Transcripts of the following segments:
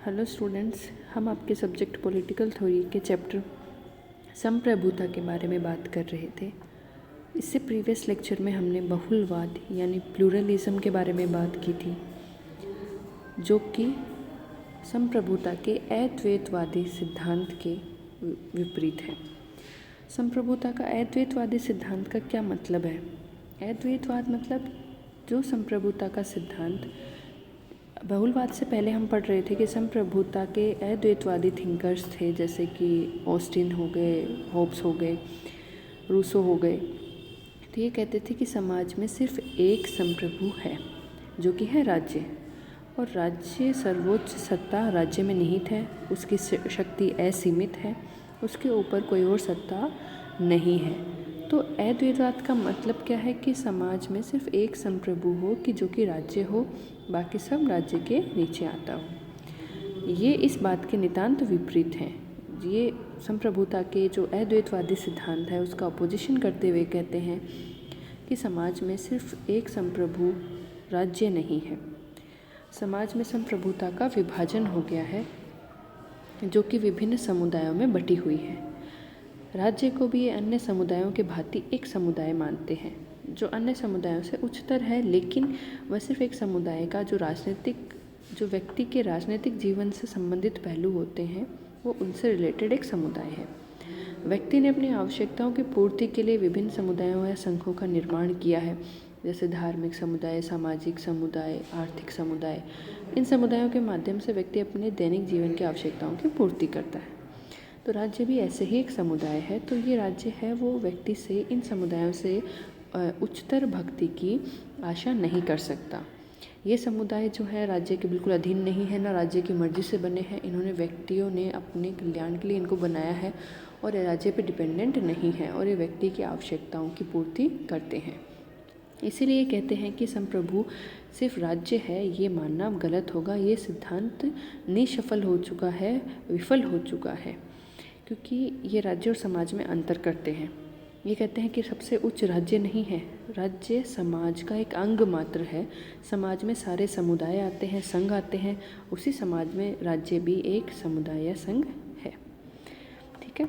Hello students, हम आपके subject political theory के चैप्टर संप्रभुता के बारे में बात कर रहे थे। इससे प्रीवियस लेक्चर में हमने बहुलवाद यानी प्लूरलिज्म के बारे में बात की थी, जो कि संप्रभुता के अद्वैतवादी सिद्धांत के विपरीत है। संप्रभुता का अद्वैतवादी सिद्धांत का क्या मतलब है? अद्वैतवाद मतलब जो संप्रभुता का सिद्धांत, बहुलवाद से पहले हम पढ़ रहे थे कि संप्रभुता के अद्वैतवादी थिंकर्स थे, जैसे कि ऑस्टिन हो गए, होब्स हो गए, रूसो हो गए। तो ये कहते थे कि समाज में सिर्फ एक संप्रभु है, जो कि है राज्य, और राज्य सर्वोच्च सत्ता राज्य में निहित है, उसकी शक्ति असीमित है, उसके ऊपर कोई और सत्ता नहीं है। तो अद्वैतवाद का मतलब क्या है कि समाज में सिर्फ एक संप्रभु हो कि जो कि राज्य हो, बाकी सब राज्य के नीचे आता हो। ये इस बात के नितांत विपरीत हैं। ये संप्रभुता के जो अद्वैतवादी सिद्धांत है उसका अपोजिशन करते हुए कहते हैं कि समाज में सिर्फ एक संप्रभु राज्य नहीं है। समाज में संप्रभुता का विभाजन हो गया है, जो कि विभिन्न समुदायों में बटी हुई है। राज्य को भी ये अन्य समुदायों के भांति एक समुदाय मानते हैं, जो अन्य समुदायों से उच्चतर है, लेकिन वह सिर्फ एक समुदाय का जो व्यक्ति के राजनीतिक जीवन से संबंधित पहलू होते हैं, वो उनसे रिलेटेड एक समुदाय है। व्यक्ति ने अपनी आवश्यकताओं की पूर्ति के लिए विभिन्न समुदायों या संघों का निर्माण किया है, जैसे धार्मिक समुदाय, सामाजिक समुदाय, आर्थिक समुदाय। इन समुदायों के माध्यम से व्यक्ति अपने दैनिक जीवन की आवश्यकताओं की पूर्ति करता है। तो राज्य भी ऐसे ही एक समुदाय है। तो ये राज्य है वो व्यक्ति से इन समुदायों से उच्चतर भक्ति की आशा नहीं कर सकता। ये समुदाय जो है राज्य के बिल्कुल अधीन नहीं है, ना राज्य की मर्जी से बने हैं। इन्होंने व्यक्तियों ने अपने कल्याण के लिए इनको बनाया है और ये राज्य पे डिपेंडेंट नहीं है, और ये व्यक्ति की आवश्यकताओं की पूर्ति करते हैं। इसीलिए कहते हैं कि संप्रभु सिर्फ राज्य है, ये मानना गलत होगा। ये सिद्धांत निष्फल हो चुका है, विफल हो चुका है, क्योंकि ये राज्य और समाज में अंतर करते हैं। ये कहते हैं कि सबसे उच्च राज्य नहीं है, राज्य समाज का एक अंग मात्र है। समाज में सारे समुदाय आते हैं, संघ आते हैं, उसी समाज में राज्य भी एक समुदाय या संघ है। ठीक है।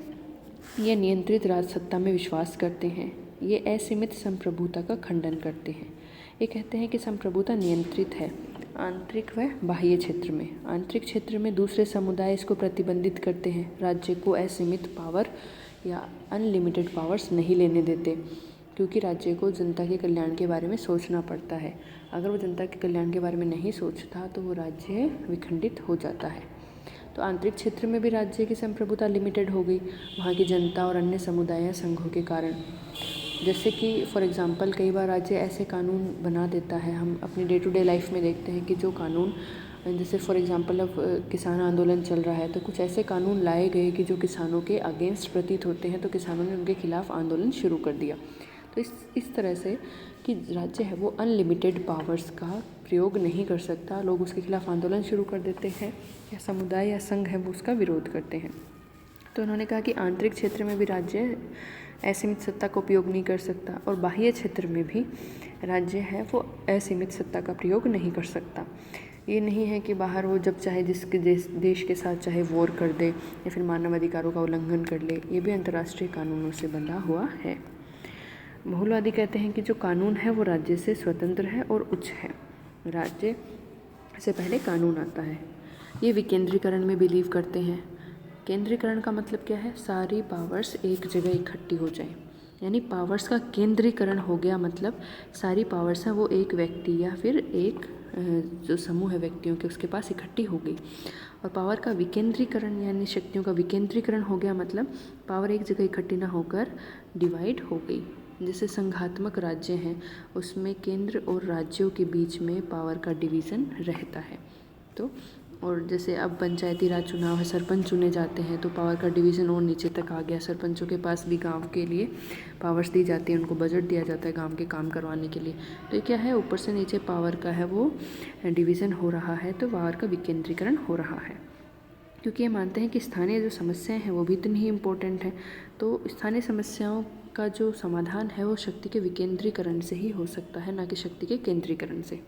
ये नियंत्रित राजसत्ता में विश्वास करते हैं। ये असीमित संप्रभुता का खंडन करते हैं। ये कहते हैं कि संप्रभुता नियंत्रित है आंतरिक व बाह्य क्षेत्र में। आंतरिक क्षेत्र में दूसरे समुदाय इसको प्रतिबंधित करते हैं, राज्य को असीमित पावर या अनलिमिटेड पावर्स नहीं लेने देते, क्योंकि राज्य को जनता के कल्याण के बारे में सोचना पड़ता है। अगर वो जनता के कल्याण के बारे में नहीं सोचता तो वो राज्य विखंडित हो जाता है। तो आंतरिक क्षेत्र में भी राज्य की संप्रभुता लिमिटेड हो गई वहाँ की जनता और अन्य समुदाय या संघों के कारण। जैसे कि फॉर एग्ज़ाम्पल कई बार राज्य ऐसे कानून बना देता है, हम अपनी डे टू डे लाइफ में देखते हैं कि जो कानून, जैसे फॉर एग्ज़ाम्पल अब किसान आंदोलन चल रहा है, तो कुछ ऐसे कानून लाए गए कि जो किसानों के अगेंस्ट प्रतीत होते हैं, तो किसानों ने उनके खिलाफ आंदोलन शुरू कर दिया। तो इस तरह से कि राज्य है वो अनलिमिटेड पावर्स का प्रयोग नहीं कर सकता, लोग उसके खिलाफ आंदोलन शुरू कर देते हैं, या समुदाय या संघ है वो उसका विरोध करते हैं। तो उन्होंने कहा कि आंतरिक क्षेत्र में भी राज्य असीमित सत्ता का उपयोग नहीं कर सकता, और बाह्य क्षेत्र में भी राज्य है वो असीमित सत्ता का प्रयोग नहीं कर सकता। ये नहीं है कि बाहर वो जब चाहे जिसके देश के साथ चाहे वॉर कर दे या फिर मानव अधिकारों का उल्लंघन कर ले। ये भी अंतर्राष्ट्रीय कानूनों से बंधा हुआ है। बहुलवादी कहते हैं कि जो कानून है वो राज्य से स्वतंत्र है और उच्च है, राज्य से पहले कानून आता है। ये विकेंद्रीकरण में बिलीव करते हैं। केंद्रीकरण का मतलब क्या है? सारी पावर्स एक जगह इकट्ठी हो जाए, यानी पावर्स का केंद्रीकरण हो गया, मतलब सारी पावर्स हैं वो एक व्यक्ति या फिर एक जो समूह है व्यक्तियों के उसके पास इकट्ठी हो गई। और पावर का विकेंद्रीकरण यानी शक्तियों का विकेंद्रीकरण हो गया, मतलब पावर एक जगह इकट्ठी ना होकर डिवाइड हो गई। जैसे संघात्मक राज्य हैं, उसमें केंद्र और राज्यों के बीच में पावर का डिवीज़न रहता है। तो और जैसे अब पंचायती राज चुनाव है, सरपंच चुने जाते हैं, तो पावर का डिवीज़न और नीचे तक आ गया। सरपंचों के पास भी गांव के लिए पावर्स दी जाती है, उनको बजट दिया जाता है गांव के काम करवाने के लिए। तो ये क्या है, ऊपर से नीचे पावर का है वो डिवीज़न हो रहा है, तो पावर का विकेंद्रीकरण हो रहा है। क्योंकि ये मानते हैं कि स्थानीय जो समस्याएं हैं वो भी इतनी ही इम्पोर्टेंट हैं। तो स्थानीय समस्याओं का जो समाधान है वो शक्ति के विकेंद्रीकरण से ही हो सकता है, ना कि शक्ति के केंद्रीकरण से।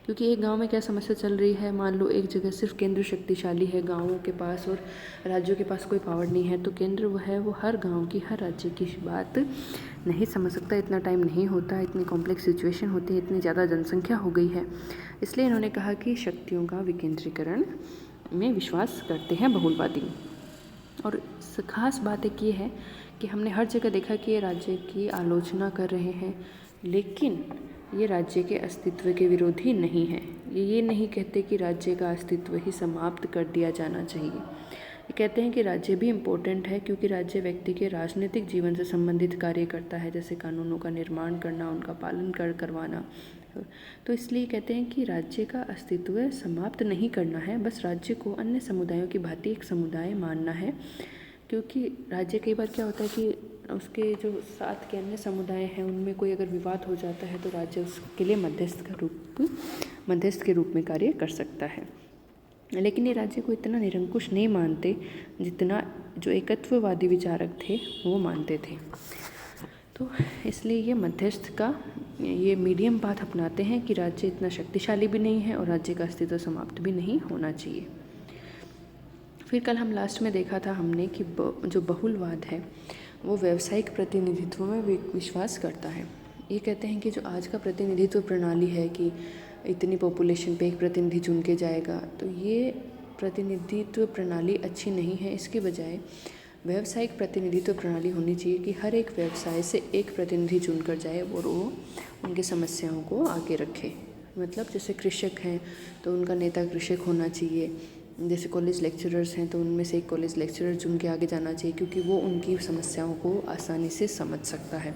क्योंकि एक गांव में क्या समस्या चल रही है, मान लो एक जगह सिर्फ केंद्र शक्तिशाली है गांवों के पास और राज्यों के पास कोई पावर नहीं है, तो केंद्र वो है वो हर गांव की, हर राज्य की बात नहीं समझ सकता, इतना टाइम नहीं होता, इतनी कॉम्प्लेक्स सिचुएशन होती है, इतनी ज़्यादा जनसंख्या हो गई है। इसलिए इन्होंने कहा कि शक्तियों का विकेंद्रीकरण में विश्वास करते हैं बहुलवादी। और ख़ास बात एक ये है कि हमने हर जगह देखा कि ये राज्य की आलोचना कर रहे हैं, लेकिन ये राज्य के अस्तित्व के विरोधी नहीं है। ये नहीं कहते कि राज्य का अस्तित्व ही समाप्त कर दिया जाना चाहिए। ये कहते हैं कि राज्य भी इम्पोर्टेंट है, क्योंकि राज्य व्यक्ति के राजनीतिक जीवन से संबंधित कार्य करता है, जैसे कानूनों का निर्माण करना, उनका पालन करवाना। तो इसलिए कहते हैं कि राज्य का अस्तित्व समाप्त नहीं करना है, बस राज्य को अन्य समुदायों की भांति एक समुदाय मानना है। क्योंकि राज्य कई बार क्या होता है कि उसके जो साथ के अन्य समुदाय हैं उनमें कोई अगर विवाद हो जाता है तो राज्य उसके लिए मध्यस्थ के रूप में कार्य कर सकता है। लेकिन ये राज्य को इतना निरंकुश नहीं मानते जितना जो एकत्ववादी विचारक थे वो मानते थे। तो इसलिए ये मध्यस्थ का ये मीडियम पाथ अपनाते हैं कि राज्य इतना शक्तिशाली भी नहीं है और राज्य का अस्तित्व समाप्त भी नहीं होना चाहिए। फिर कल हम लास्ट में देखा था हमने कि जो बहुलवाद है वो व्यावसायिक प्रतिनिधित्व में विश्वास करता है। ये कहते हैं कि जो आज का प्रतिनिधित्व प्रणाली है कि इतनी पॉपुलेशन पे एक प्रतिनिधि चुन के जाएगा, तो ये प्रतिनिधित्व प्रणाली अच्छी नहीं है। इसके बजाय व्यावसायिक प्रतिनिधित्व प्रणाली होनी चाहिए कि हर एक व्यवसाय से एक प्रतिनिधि चुनकर जाए और वो उनके समस्याओं को आगे रखे। मतलब जैसे कृषक हैं तो उनका नेता कृषक होना चाहिए, जैसे कॉलेज लेक्चरर्स हैं तो उनमें से एक कॉलेज लेक्चरर चुन के आगे जाना चाहिए, क्योंकि वो उनकी समस्याओं को आसानी से समझ सकता है।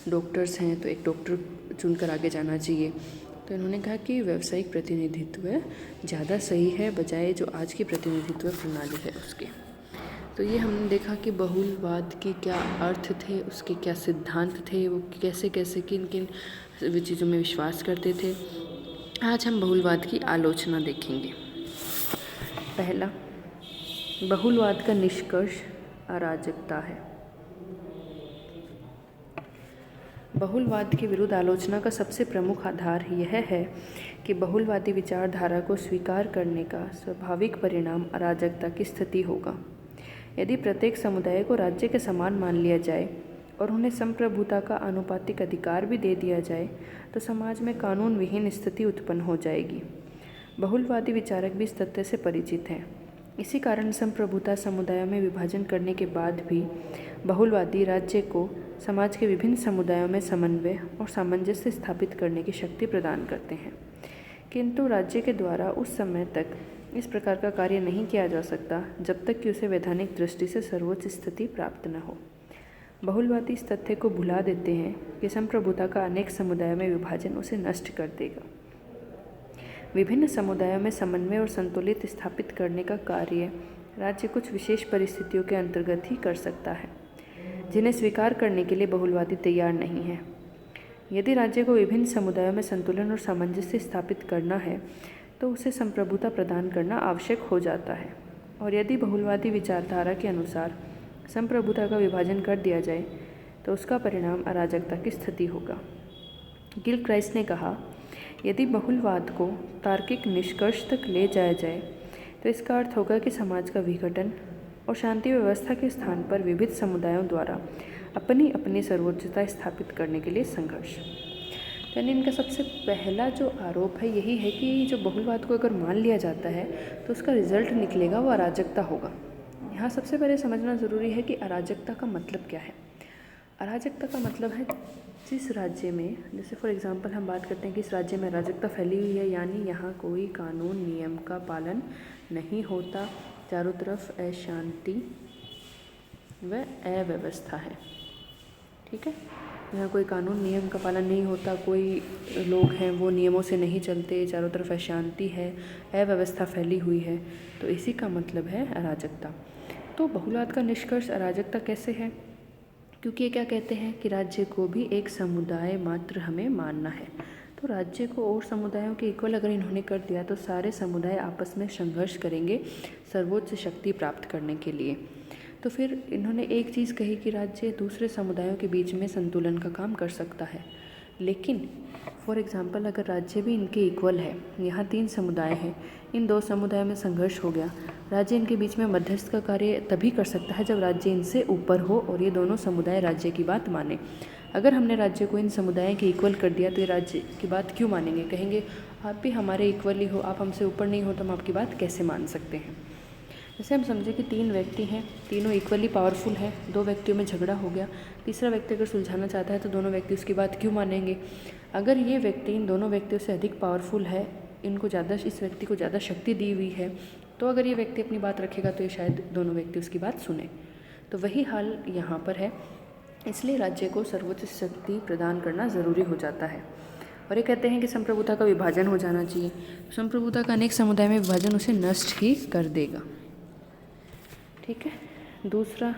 डॉक्टर्स हैं तो एक डॉक्टर चुनकर आगे जाना चाहिए। तो इन्होंने कहा कि व्यावसायिक प्रतिनिधित्व ज़्यादा सही है बजाय जो आज की प्रतिनिधित्व प्रणाली है उसके। तो ये हमने देखा कि बहुलवाद के क्या अर्थ थे, उसके क्या सिद्धांत थे, वो कैसे कैसे किन किन चीज़ों में विश्वास करते थे। आज हम बहुलवाद की आलोचना देखेंगे। पहला, बहुलवाद का निष्कर्ष अराजकता है। बहुलवाद के विरुद्ध आलोचना का सबसे प्रमुख आधार यह है कि बहुलवादी विचारधारा को स्वीकार करने का स्वाभाविक परिणाम अराजकता की स्थिति होगा। यदि प्रत्येक समुदाय को राज्य के समान मान लिया जाए और उन्हें संप्रभुता का आनुपातिक अधिकार भी दे दिया जाए तो समाज में कानून विहीन स्थिति उत्पन्न हो जाएगी। बहुलवादी विचारक भी इस तथ्य से परिचित हैं। इसी कारण संप्रभुता समुदायों में विभाजन करने के बाद भी बहुलवादी राज्य को समाज के विभिन्न समुदायों में समन्वय और सामंजस्य स्थापित करने की शक्ति प्रदान करते हैं, किंतु राज्य के द्वारा उस समय तक इस प्रकार का कार्य नहीं किया जा सकता जब तक कि उसे वैधानिक दृष्टि से सर्वोच्च स्थिति प्राप्त न हो। बहुलवादी इस तथ्य को भुला देते हैं कि संप्रभुता का अनेक समुदायों में विभाजन उसे नष्ट कर देगा। विभिन्न समुदायों में समन्वय और संतुलित स्थापित करने का कार्य राज्य कुछ विशेष परिस्थितियों के अंतर्गत ही कर सकता है, जिन्हें स्वीकार करने के लिए बहुलवादी तैयार नहीं है। यदि राज्य को विभिन्न समुदायों में संतुलन और सामंजस्य स्थापित करना है तो उसे संप्रभुता प्रदान करना आवश्यक हो जाता है, और यदि बहुलवादी विचारधारा के अनुसार संप्रभुता का विभाजन कर दिया जाए तो उसका परिणाम अराजकता की स्थिति होगा। गिलक्राइस्ट ने कहा, यदि बहुलवाद को तार्किक निष्कर्ष तक ले जाया जाए तो इसका अर्थ होगा कि समाज का विघटन और शांति व्यवस्था के स्थान पर विविध समुदायों द्वारा अपनी अपनी सर्वोच्चता स्थापित करने के लिए संघर्ष। यानी इनका सबसे पहला जो आरोप है यही है कि जो बहुलवाद को अगर मान लिया जाता है तो उसका रिजल्ट निकलेगा वो अराजकता होगा। यहाँ सबसे पहले समझना ज़रूरी है कि अराजकता का मतलब क्या है। अराजकता का मतलब है जिस राज्य में, जैसे फॉर एग्जांपल हम बात करते हैं कि इस राज्य में अराजकता फैली हुई है, यानी यहाँ कोई कानून नियम का पालन नहीं होता, चारों तरफ अशांति व अव्यवस्था है। ठीक है, यहाँ कोई कानून नियम का पालन नहीं होता, कोई लोग हैं वो नियमों से नहीं चलते, चारों तरफ अशांति है, अव्यवस्था फैली हुई है, तो इसी का मतलब है अराजकता। तो बहुलवाद का निष्कर्ष अराजकता कैसे है? क्योंकि ये क्या कहते हैं कि राज्य को भी एक समुदाय मात्र हमें मानना है। तो राज्य को और समुदायों के इक्वल अगर इन्होंने कर दिया तो सारे समुदाय आपस में संघर्ष करेंगे सर्वोच्च शक्ति प्राप्त करने के लिए। तो फिर इन्होंने एक चीज़ कही कि राज्य दूसरे समुदायों के बीच में संतुलन का काम कर सकता है, लेकिन फॉर एग्ज़ाम्पल अगर राज्य भी इनके इक्वल है, यहाँ 3 समुदाय हैं, इन 2 समुदायों में संघर्ष हो गया, राज्य इनके बीच में मध्यस्थ का कार्य तभी कर सकता है जब राज्य इनसे ऊपर हो और ये दोनों समुदाय राज्य की बात माने। अगर हमने राज्य को इन समुदायों के इक्वल कर दिया तो ये राज्य की बात क्यों मानेंगे? कहेंगे आप भी हमारे इक्वल ही हो, आप हमसे ऊपर नहीं हो तो हम आपकी बात कैसे मान सकते हैं। जैसे हम समझे कि 3 व्यक्ति हैं, तीनों इक्वली पावरफुल हैं, 2 व्यक्तियों में झगड़ा हो गया, तीसरा व्यक्ति अगर सुलझाना चाहता है तो दोनों व्यक्ति उसकी बात क्यों मानेंगे? अगर ये व्यक्ति इन दोनों व्यक्तियों से अधिक पावरफुल है, इनको ज़्यादा, इस व्यक्ति को ज़्यादा शक्ति दी हुई है, तो अगर ये व्यक्ति अपनी बात रखेगा तो ये शायद दोनों व्यक्ति उसकी बात सुने। तो वही हाल यहाँ पर है, इसलिए राज्य को सर्वोच्च शक्ति प्रदान करना ज़रूरी हो जाता है। और ये कहते हैं कि संप्रभुता का विभाजन हो जाना चाहिए। संप्रभुता का अनेक समुदाय में विभाजन उसे नष्ट ही कर देगा। ठीक है। दूसरा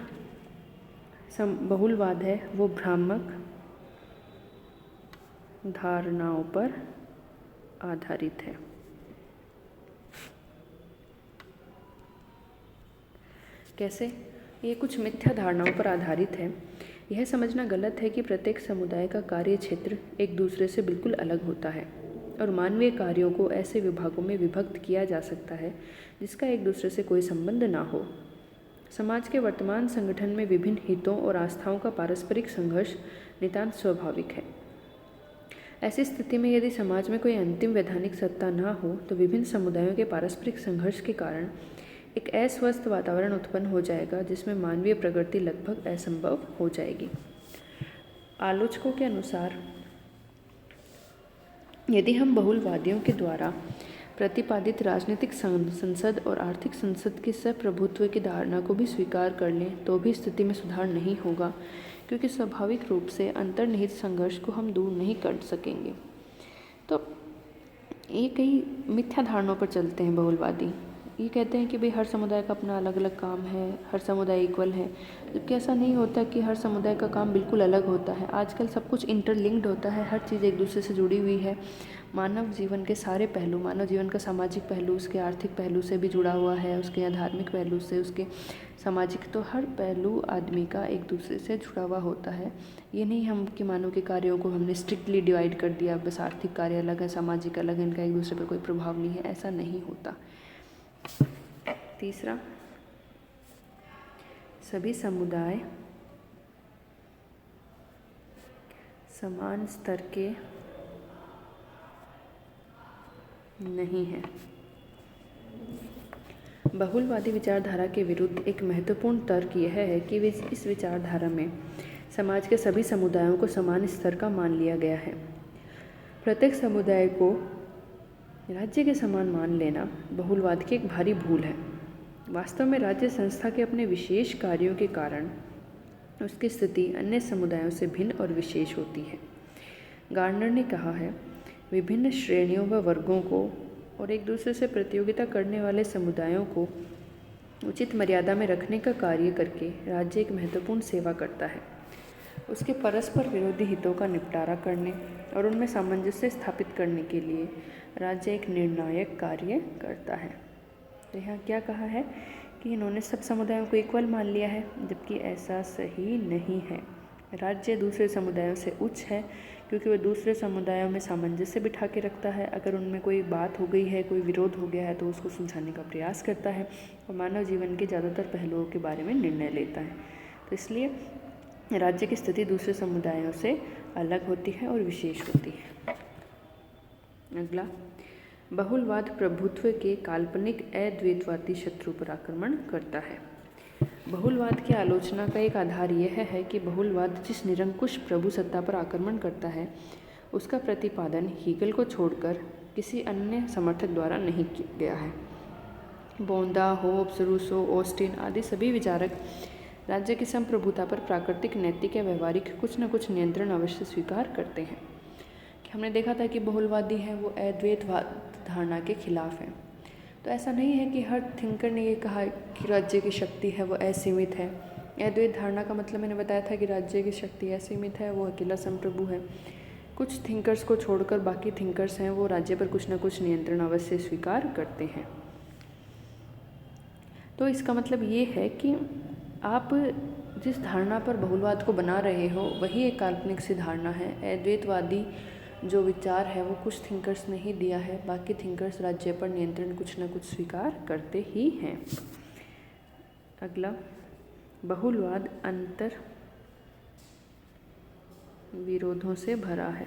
बहुलवाद है, वो भ्रामक धारणाओं पर आधारित है। कैसे? ये कुछ मिथ्या धारणाओं पर आधारित है। यह समझना गलत है कि प्रत्येक समुदाय का कार्य क्षेत्र एक दूसरे से बिल्कुल अलग होता है और मानवीय कार्यों को ऐसे विभागों में विभक्त किया जा सकता है जिसका एक दूसरे से कोई संबंध ना हो। समाज के वर्तमान संगठन में विभिन्न हितों और आस्थाओं का पारस्परिक संघर्ष नितांत स्वाभाविक है। ऐसी स्थिति में यदि समाज में कोई अंतिम वैधानिक सत्ता न हो तो विभिन्न समुदायों के पारस्परिक संघर्ष के कारण एक अस्वस्थ वातावरण उत्पन्न हो जाएगा जिसमें मानवीय प्रगति लगभग असंभव हो जाएगी। आलोचकों के अनुसार यदि हम बहुलवादियों के द्वारा प्रतिपादित राजनीतिक संसद और आर्थिक संसद की सप्रभुत्व की धारणा को भी स्वीकार कर लें तो भी स्थिति में सुधार नहीं होगा, क्योंकि स्वाभाविक रूप से अंतर्निहित संघर्ष को हम दूर नहीं कर सकेंगे। तो ये कई मिथ्या धारणाओं पर चलते हैं बहुलवादी। ये कहते हैं कि भाई हर समुदाय का अपना अलग अलग काम है, हर समुदाय इक्वल है, जबकि ऐसा नहीं होता कि हर समुदाय का काम बिल्कुल अलग होता है। आजकल सब कुछ इंटरलिंक्ड होता है, हर चीज़ एक दूसरे से जुड़ी हुई है। मानव जीवन के सारे पहलू, मानव जीवन का सामाजिक पहलू उसके आर्थिक पहलू से भी जुड़ा हुआ है, उसके धार्मिक पहलू से, उसके सामाजिक, तो हर पहलू आदमी का एक दूसरे से जुड़ा हुआ होता है। ये नहीं हम कि मानव के कार्यों को हमने स्ट्रिक्टली डिवाइड कर दिया, बस आर्थिक कार्य अलग है, सामाजिक अलग है, इनका एक दूसरे पर कोई प्रभाव नहीं है, ऐसा नहीं होता। तीसरा, सभी समुदाय समान स्तर के नहीं है। बहुलवादी विचारधारा के विरुद्ध एक महत्वपूर्ण तर्क यह है कि इस विचारधारा में समाज के सभी समुदायों को समान स्तर का मान लिया गया है। प्रत्येक समुदाय को राज्य के समान मान लेना बहुलवाद की एक भारी भूल है। वास्तव में राज्य संस्था के अपने विशेष कार्यों के कारण उसकी स्थिति अन्य समुदायों से भिन्न और विशेष होती है। गार्नर ने कहा है, विभिन्न श्रेणियों व वर्गों को और एक दूसरे से प्रतियोगिता करने वाले समुदायों को उचित मर्यादा में रखने का कार्य करके राज्य एक महत्वपूर्ण सेवा करता है। उसके परस्पर विरोधी हितों का निपटारा करने और उनमें सामंजस्य स्थापित करने के लिए राज्य एक निर्णायक कार्य करता है। तो यहाँ क्या कहा है कि इन्होंने सब समुदायों को इक्वल मान लिया है, जबकि ऐसा सही नहीं है। राज्य दूसरे समुदायों से उच्च है क्योंकि वह दूसरे समुदायों में सामंजस्य बिठा के रखता है। अगर उनमें कोई बात हो गई है, कोई विरोध हो गया है तो उसको सुलझाने का प्रयास करता है और मानव जीवन के ज़्यादातर पहलुओं के बारे में निर्णय लेता है। तो इसलिए राज्य की स्थिति दूसरे समुदायों से अलग होती है और विशेष होती है। अगला, बहुलवाद प्रभुत्व के काल्पनिक अद्वैतवादी शत्रु पर आक्रमण करता है। बहुलवाद की आलोचना का एक आधार यह है कि बहुलवाद जिस निरंकुश प्रभु सत्ता पर आक्रमण करता है उसका प्रतिपादन हीगल को छोड़कर किसी अन्य समर्थक द्वारा नहीं किया गया है। बोंदा, होब्स, रूसो, ऑस्टिन आदि सभी विचारक राज्य की संप्रभुता पर प्राकृतिक, नैतिक या व्यवहारिक कुछ न कुछ नियंत्रण अवश्य स्वीकार करते हैं। कि हमने देखा था कि बहुलवादी हैं वो अद्वैतवाद धारणा के खिलाफ हैं। तो ऐसा नहीं है कि हर थिंकर ने ये कहा कि राज्य की शक्ति है वो असीमित है। अद्वैत धारणा का मतलब मैंने बताया था कि राज्य की शक्ति असीमित है, वो अकेला संप्रभु है। कुछ थिंकर्स को छोड़कर बाकी थिंकर्स हैं वो राज्य पर कुछ न कुछ नियंत्रण अवश्य स्वीकार करते हैं। तो इसका मतलब ये है कि आप जिस धारणा पर बहुलवाद को बना रहे हो वही एक काल्पनिक सी धारणा है। अद्वैतवादी जो विचार है वो कुछ थिंकर्स ने ही दिया है, बाकी थिंकर्स राज्य पर नियंत्रण कुछ न कुछ स्वीकार करते ही हैं। अगला, बहुलवाद अंतर विरोधों से भरा है।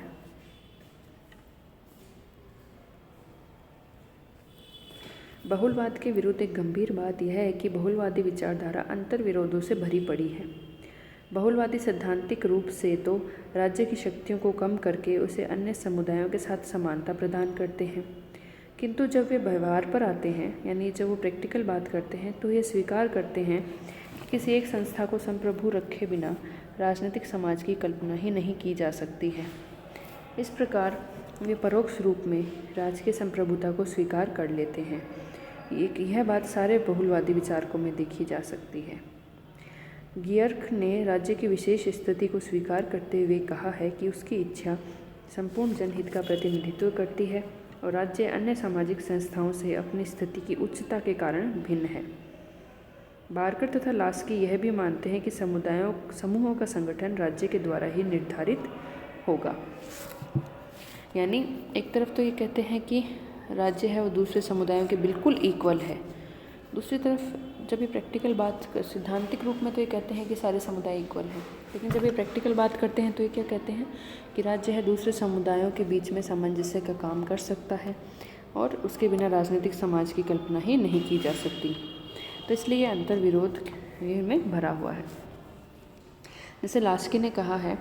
बहुलवाद के विरुद्ध एक गंभीर बात यह है कि बहुलवादी विचारधारा अंतर विरोधों से भरी पड़ी है। बहुलवादी सैद्धांतिक रूप से तो राज्य की शक्तियों को कम करके उसे अन्य समुदायों के साथ समानता प्रदान करते हैं, किंतु जब वे व्यवहार पर आते हैं, यानी जब वो प्रैक्टिकल बात करते हैं, तो ये स्वीकार करते हैं कि किसी एक संस्था को संप्रभु रखे बिना राजनीतिक समाज की कल्पना ही नहीं की जा सकती है। इस प्रकार वे परोक्ष रूप में राजकीय संप्रभुता को स्वीकार कर लेते हैं। यह बात सारे बहुलवादी विचारकों में देखी जा सकती है। गियर्क ने राज्य की विशेष स्थिति को स्वीकार करते हुए कहा है कि उसकी इच्छा संपूर्ण जनहित का प्रतिनिधित्व करती है और राज्य अन्य सामाजिक संस्थाओं से अपनी स्थिति की उच्चता के कारण भिन्न है। बारकर तथा लास्की यह भी मानते हैं कि समूहों का संगठन राज्य के द्वारा ही निर्धारित होगा। यानी एक तरफ तो ये कहते हैं कि राज्य है वो दूसरे समुदायों के बिल्कुल इक्वल है, दूसरी तरफ जब ये प्रैक्टिकल बात सिद्धांतिक रूप में तो ये कहते हैं कि सारे समुदाय इक्वल हैं, लेकिन जब ये प्रैक्टिकल बात करते हैं तो ये क्या कहते हैं कि राज्य है दूसरे समुदायों के बीच में सामंजस्य का काम कर सकता है और उसके बिना राजनीतिक समाज की कल्पना ही नहीं की जा सकती। तो इसलिए ये अंतर विरोध में भरा हुआ है। जैसे लास्की ने कहा है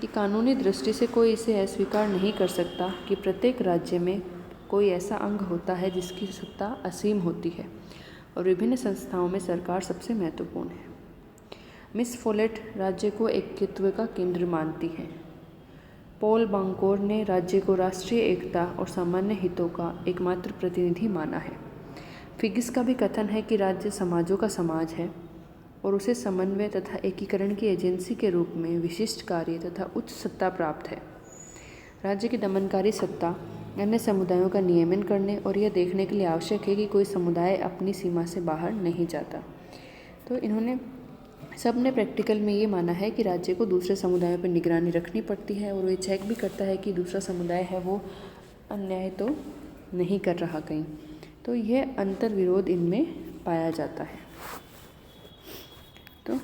कि कानूनी दृष्टि से कोई इसे अस्वीकार नहीं कर सकता कि प्रत्येक राज्य में कोई ऐसा अंग होता है जिसकी सत्ता असीम होती है और विभिन्न संस्थाओं में सरकार सबसे महत्वपूर्ण है। मिस फोलेट राज्य को एकत्व का केंद्र मानती हैं। पॉल बांकोर ने राज्य को राष्ट्रीय एकता और सामान्य हितों का एकमात्र प्रतिनिधि माना है। फिगिस का भी कथन है कि राज्य समाजों का समाज है और उसे समन्वय तथा एकीकरण की एजेंसी के रूप में विशिष्ट कार्य तथा उच्च सत्ता प्राप्त है। राज्य की दमनकारी सत्ता अन्य समुदायों का नियमन करने और यह देखने के लिए आवश्यक है कि कोई समुदाय अपनी सीमा से बाहर नहीं जाता। तो इन्होंने सबने प्रैक्टिकल में ये माना है कि राज्य को दूसरे समुदायों पर निगरानी रखनी पड़ती है और वो चेक भी करता है कि दूसरा समुदाय है वो अन्याय तो नहीं कर रहा कहीं। तो यह अंतर विरोध इनमें पाया जाता है। तो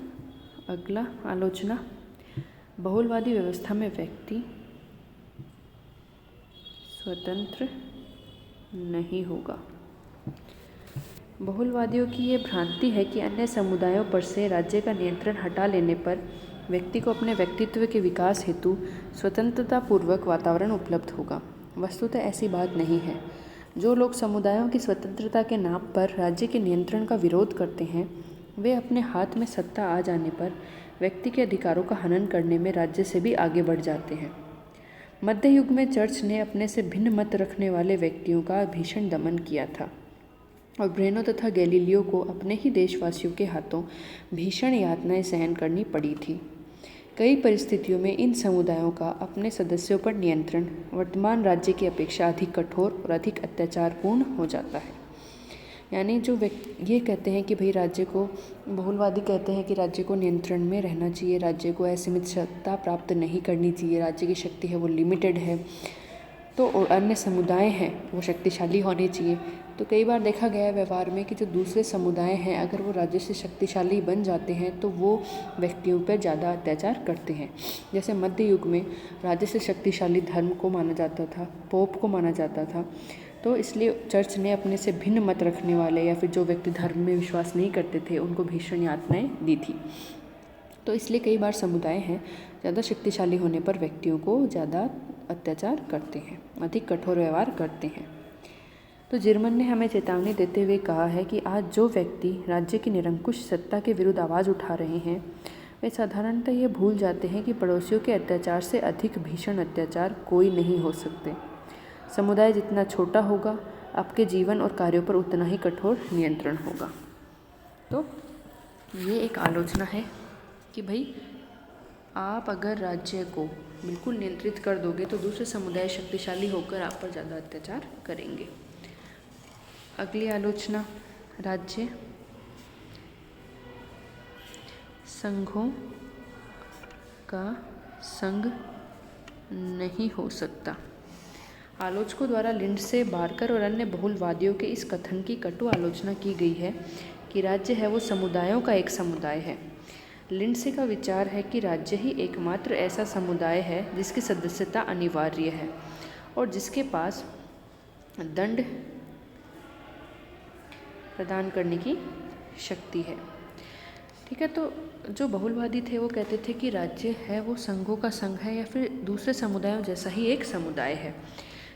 अगला आलोचना, बहुलवादी व्यवस्था में व्यक्ति स्वतंत्र नहीं होगा। बहुलवादियों की ये भ्रांति है कि अन्य समुदायों पर से राज्य का नियंत्रण हटा लेने पर व्यक्ति को अपने व्यक्तित्व के विकास हेतु स्वतंत्रतापूर्वक वातावरण उपलब्ध होगा। वस्तुतः ऐसी बात नहीं है। जो लोग समुदायों की स्वतंत्रता के नाम पर राज्य के नियंत्रण का विरोध करते हैं, वे अपने हाथ में सत्ता आ जाने पर व्यक्ति के अधिकारों का हनन करने में राज्य से भी आगे बढ़ जाते हैं। मध्य युग में चर्च ने अपने से भिन्न मत रखने वाले व्यक्तियों का भीषण दमन किया था और ब्रेनो तथा गैलीलियो को अपने ही देशवासियों के हाथों भीषण यातनाएं सहन करनी पड़ी थी। कई परिस्थितियों में इन समुदायों का अपने सदस्यों पर नियंत्रण वर्तमान राज्य की अपेक्षा अधिक कठोर और अधिक अत्याचारपूर्ण हो जाता है। यानी जो ये कहते हैं कि भाई राज्य को, बहुलवादी कहते हैं कि राज्य को नियंत्रण में रहना चाहिए, राज्य को असीमित सत्ता प्राप्त नहीं करनी चाहिए, राज्य की शक्ति है वो लिमिटेड है, तो और अन्य समुदाय हैं वो शक्तिशाली होने चाहिए। तो कई बार देखा गया है व्यवहार में कि जो दूसरे समुदाय हैं अगर वो राज्य से शक्तिशाली बन जाते हैं तो वो व्यक्तियों पर ज़्यादा अत्याचार करते हैं। जैसे मध्य युग में राज्य से शक्तिशाली धर्म को माना जाता था, पोप को माना जाता था, तो इसलिए चर्च ने अपने से भिन्न मत रखने वाले या फिर जो व्यक्ति धर्म में विश्वास नहीं करते थे उनको भीषण यातनाएं दी थी। तो इसलिए कई बार समुदाय हैं ज़्यादा शक्तिशाली होने पर व्यक्तियों को ज़्यादा अत्याचार करते हैं, अधिक कठोर व्यवहार करते हैं। तो जर्मन ने हमें चेतावनी देते हुए कहा है कि आज जो व्यक्ति राज्य की निरंकुश सत्ता के विरुद्ध आवाज़ उठा रहे हैं वे साधारणतः ये भूल जाते हैं कि पड़ोसियों के अत्याचार से अधिक भीषण अत्याचार कोई नहीं हो सकते। समुदाय जितना छोटा होगा आपके जीवन और कार्यों पर उतना ही कठोर नियंत्रण होगा। तो ये एक आलोचना है कि भाई आप अगर राज्य को बिल्कुल नियंत्रित कर दोगे तो दूसरे समुदाय शक्तिशाली होकर आप पर ज़्यादा अत्याचार करेंगे। अगली आलोचना, राज्य संघों का संघ नहीं हो सकता। आलोचकों द्वारा लिंडसे, बार्कर और अन्य बहुलवादियों के इस कथन की कटु आलोचना की गई है कि राज्य है वो समुदायों का एक समुदाय है। लिंडसे का विचार है कि राज्य ही एकमात्र ऐसा समुदाय है जिसकी सदस्यता अनिवार्य है और जिसके पास दंड प्रदान करने की शक्ति है। ठीक है, तो जो बहुलवादी थे वो कहते थे कि राज्य है वो संघों का संघ है या फिर दूसरे समुदायों जैसा ही एक समुदाय है।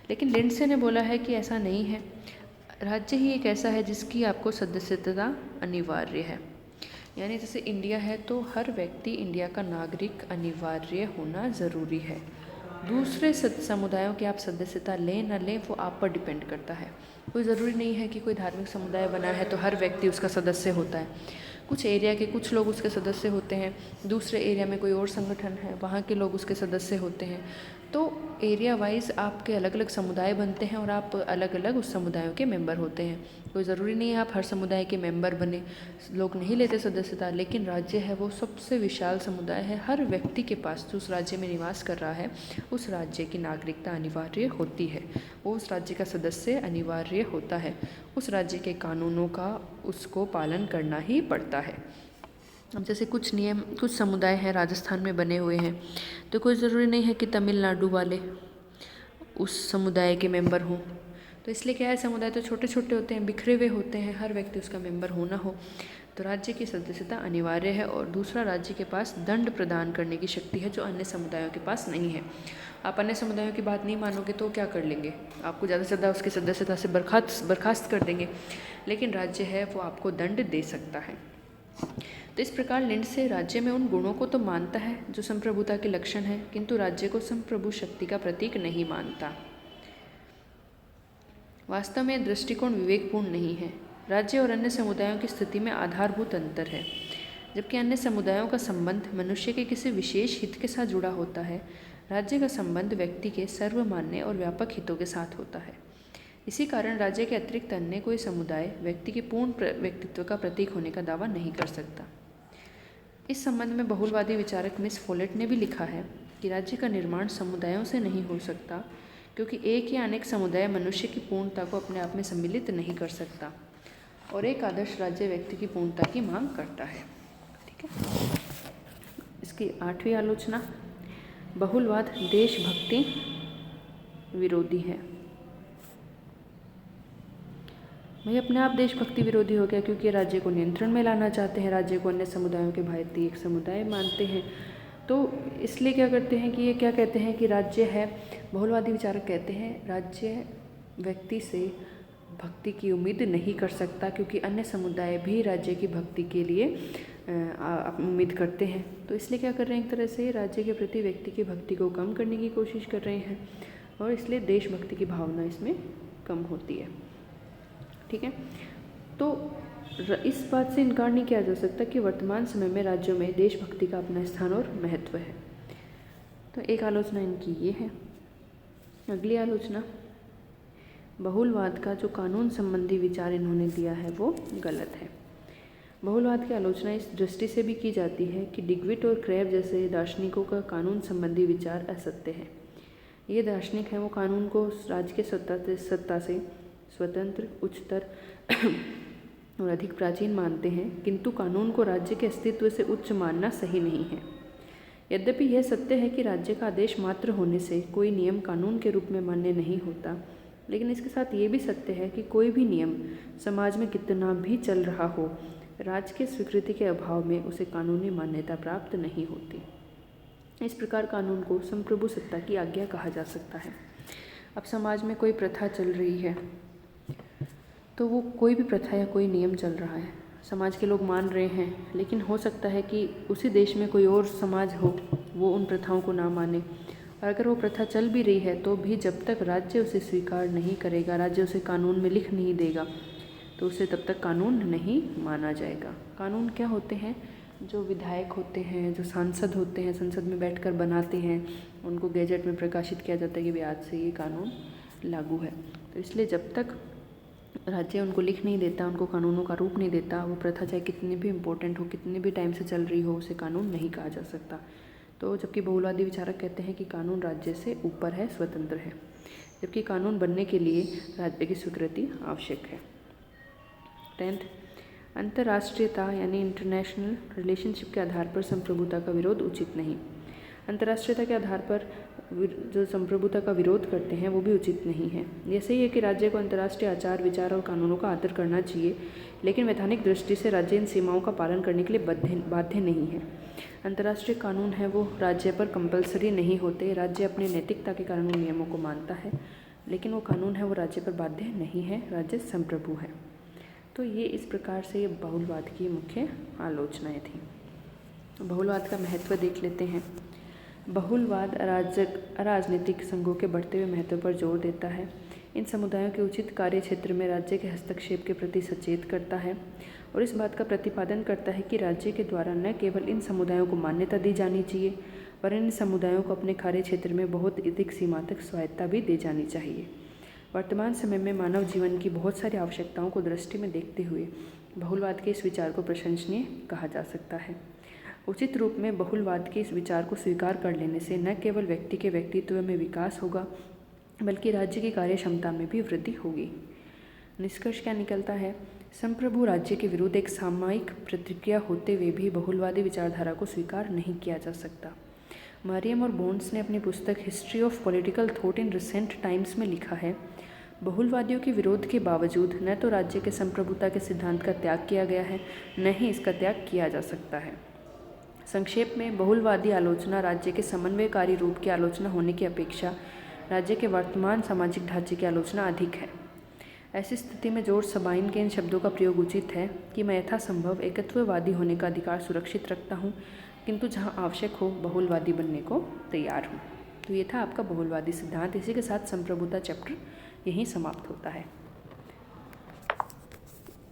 लेकिन लिंडसे ने बोला है कि ऐसा नहीं है, राज्य ही एक ऐसा है जिसकी आपको सदस्यता अनिवार्य है। यानी जैसे इंडिया है तो हर व्यक्ति इंडिया का नागरिक अनिवार्य होना ज़रूरी है। दूसरे समुदायों की आप सदस्यता लें न लें वो आप पर डिपेंड करता है। कोई ज़रूरी नहीं है कि कोई धार्मिक समुदाय बना है तो हर व्यक्ति उसका सदस्य होता है। कुछ एरिया के कुछ लोग उसके सदस्य होते हैं, दूसरे एरिया में कोई और संगठन है वहाँ के लोग उसके सदस्य होते हैं। तो एरिया वाइज आपके अलग अलग समुदाय बनते हैं और आप अलग अलग उस समुदायों के मेंबर होते हैं। कोई ज़रूरी नहीं है आप हर समुदाय के मेंबर बने, लोग नहीं लेते सदस्यता। लेकिन राज्य है वो सबसे विशाल समुदाय है, हर व्यक्ति के पास जो उस राज्य में निवास कर रहा है उस राज्य की नागरिकता अनिवार्य होती है, वो उस राज्य का सदस्य अनिवार्य होता है, उस राज्य के कानूनों का उसको पालन करना ही पड़ता है। अब जैसे कुछ नियम कुछ समुदाय हैं राजस्थान में बने हुए हैं तो कोई ज़रूरी नहीं है कि तमिलनाडु वाले उस समुदाय के मेंबर हों। तो इसलिए क्या है, समुदाय तो छोटे छोटे होते हैं, बिखरे हुए होते हैं, हर व्यक्ति उसका मेंबर होना हो तो राज्य की सदस्यता अनिवार्य है। और दूसरा, राज्य के पास दंड प्रदान करने की शक्ति है जो अन्य समुदायों के पास नहीं है। आप अन्य समुदायों की बात नहीं मानोगे तो क्या कर लेंगे, आपको ज़्यादा से ज़्यादा उसकी सदस्यता से बर्खास्त कर देंगे। लेकिन राज्य है वो आपको दंड दे सकता है। तो इस प्रकार लिंडसे राज्य में उन गुणों को तो मानता है जो संप्रभुता के लक्षण हैं, किंतु राज्य को संप्रभु शक्ति का प्रतीक नहीं मानता। वास्तव में दृष्टिकोण विवेकपूर्ण नहीं है। राज्य और अन्य समुदायों की स्थिति में आधारभूत अंतर है। जबकि अन्य समुदायों का संबंध मनुष्य के किसी विशेष हित के साथ जुड़ा होता है, राज्य का संबंध व्यक्ति के सर्वमान्य और व्यापक हितों के साथ होता है। इसी कारण राज्य के अतिरिक्त अन्य कोई समुदाय व्यक्ति के पूर्ण व्यक्तित्व का प्रतीक होने का दावा नहीं कर सकता। इस संबंध में बहुलवादी विचारक मिस फोलेट ने भी लिखा है कि राज्य का निर्माण समुदायों से नहीं हो सकता, क्योंकि एक या अनेक समुदाय मनुष्य की पूर्णता को अपने आप में सम्मिलित नहीं कर सकता और एक आदर्श राज्य व्यक्ति की पूर्णता की मांग करता है। ठीक है, इसकी 8वीं आलोचना, बहुलवाद देशभक्ति विरोधी है। भाई अपने आप देशभक्ति विरोधी हो गया, क्योंकि राज्य को नियंत्रण में लाना चाहते हैं, राज्य को अन्य समुदायों के भांति एक समुदाय मानते हैं। तो इसलिए क्या करते हैं कि ये क्या कहते हैं कि राज्य है, बहुलवादी विचारक कहते हैं राज्य व्यक्ति से भक्ति की उम्मीद नहीं कर सकता, क्योंकि अन्य समुदाय भी राज्य की भक्ति के लिए उम्मीद करते हैं। तो इसलिए क्या कर रहे हैं, एक तरह से राज्य के प्रति व्यक्ति की भक्ति को कम करने की कोशिश कर रहे हैं और इसलिए देशभक्ति की भावना इसमें कम होती है। ठीक है, तो इस बात से इनकार नहीं किया जा सकता कि वर्तमान समय में राज्यों में देशभक्ति का अपना स्थान और महत्व है। तो एक आलोचना इनकी ये है। अगली आलोचना, बहुलवाद का जो कानून संबंधी विचार इन्होंने दिया है वो गलत है। बहुलवाद की आलोचना इस दृष्टि से भी की जाती है कि डिग्विट और क्रेब जैसे दार्शनिकों का कानून संबंधी विचार असत्य है। ये दार्शनिक हैं वो कानून को राज्य के सत्ता से स्वतंत्र, उच्चतर और अधिक प्राचीन मानते हैं, किंतु कानून को राज्य के अस्तित्व से उच्च मानना सही नहीं है। यद्यपि यह सत्य है कि राज्य का आदेश मात्र होने से कोई नियम कानून के रूप में मान्य नहीं होता, लेकिन इसके साथ ये भी सत्य है कि कोई भी नियम समाज में कितना भी चल रहा हो, राज्य के स्वीकृति के अभाव में उसे कानूनी मान्यता प्राप्त नहीं होती। इस प्रकार कानून को संप्रभु सत्ता की आज्ञा कहा जा सकता है। अब समाज में कोई प्रथा चल रही है तो वो कोई भी प्रथा या कोई नियम चल रहा है, समाज के लोग मान रहे हैं, लेकिन हो सकता है कि उसी देश में कोई और समाज हो वो उन प्रथाओं को ना माने, और अगर वो प्रथा चल भी रही है तो भी जब तक राज्य उसे स्वीकार नहीं करेगा, राज्य उसे कानून में लिख नहीं देगा, तो उसे तब तक कानून नहीं माना जाएगा। कानून क्या होते हैं, जो विधायक होते हैं, जो सांसद होते हैं, संसद में बैठकर बनाते हैं, उनको गैजेट में प्रकाशित किया जाता है कि भी आज से ये कानून लागू है। तो इसलिए जब तक राज्य उनको लिख नहीं देता, उनको कानूनों का रूप नहीं देता, वो प्रथा चाहे कितनी भी इम्पोर्टेंट हो, कितने भी टाइम से चल रही हो, उसे कानून नहीं कहा जा सकता। तो जबकि बहुलवादी विचारक कहते हैं कि कानून राज्य से ऊपर है, स्वतंत्र है, जबकि कानून बनने के लिए राज्य की स्वीकृति आवश्यक है। 10th, अंतर्राष्ट्रीयता यानी इंटरनेशनल रिलेशनशिप के आधार पर संप्रभुता का विरोध उचित नहीं। अंतर्राष्ट्रीयता के आधार पर जो संप्रभुता का विरोध करते हैं वो भी उचित नहीं है। ये सही है कि राज्य को अंतर्राष्ट्रीय आचार विचार और कानूनों का आदर करना चाहिए, लेकिन वैधानिक दृष्टि से राज्य इन सीमाओं का पालन करने के लिए बाध्य नहीं है। अंतर्राष्ट्रीय कानून है वो राज्य पर कंपलसरी नहीं होते। राज्य अपनी नैतिकता के कारण उन नियमों को मानता है, लेकिन वो कानून है वो राज्य पर बाध्य नहीं है, राज्य संप्रभु है। तो ये इस प्रकार से ये बहुलवाद की मुख्य आलोचनाएं थी। बहुलवाद का महत्व देख लेते हैं। बहुलवाद राजनीतिक संघों के बढ़ते हुए महत्व पर जोर देता है। इन समुदायों के उचित कार्य क्षेत्र में राज्य के हस्तक्षेप के प्रति सचेत करता है और इस बात का प्रतिपादन करता है कि राज्य के द्वारा न केवल इन समुदायों को मान्यता दी जानी चाहिए, पर इन समुदायों को अपने कार्य क्षेत्र में बहुत अधिक सीमा तक स्वायत्ता भी दी जानी चाहिए। वर्तमान समय में मानव जीवन की बहुत सारी आवश्यकताओं को दृष्टि में देखते हुए बहुलवाद के इस विचार को प्रशंसनीय कहा जा सकता है। उचित रूप में बहुलवाद के इस विचार को स्वीकार कर लेने से न केवल व्यक्ति के व्यक्तित्व में विकास होगा, बल्कि राज्य की कार्य क्षमता में भी वृद्धि होगी। निष्कर्ष क्या निकलता है? संप्रभु राज्य के विरुद्ध एक सामयिक प्रतिक्रिया होते हुए भी बहुलवादी विचारधारा को स्वीकार नहीं किया जा सकता। मरियम और बोन्स ने अपनी पुस्तक history of political thought in recent times में लिखा है, बहुलवादियों के विरोध के बावजूद न तो राज्य के संप्रभुता के सिद्धांत का त्याग किया गया है, न ही इसका त्याग किया जा सकता है। संक्षेप में, बहुलवादी आलोचना राज्य के समन्वयकारी रूप की आलोचना होने की अपेक्षा राज्य के वर्तमान सामाजिक ढांचे की आलोचना अधिक है। ऐसी स्थिति में जॉर्ज सबाइन के इन शब्दों का प्रयोग उचित है कि मैं यथासंभव एकत्ववादी होने का अधिकार सुरक्षित रखता हूँ, किंतु जहाँ आवश्यक हो बहुलवादी बनने को तैयार हूँ। तो ये था आपका बहुलवादी सिद्धांत। इसी के साथ संप्रभुता चैप्टर यहीं समाप्त होता है।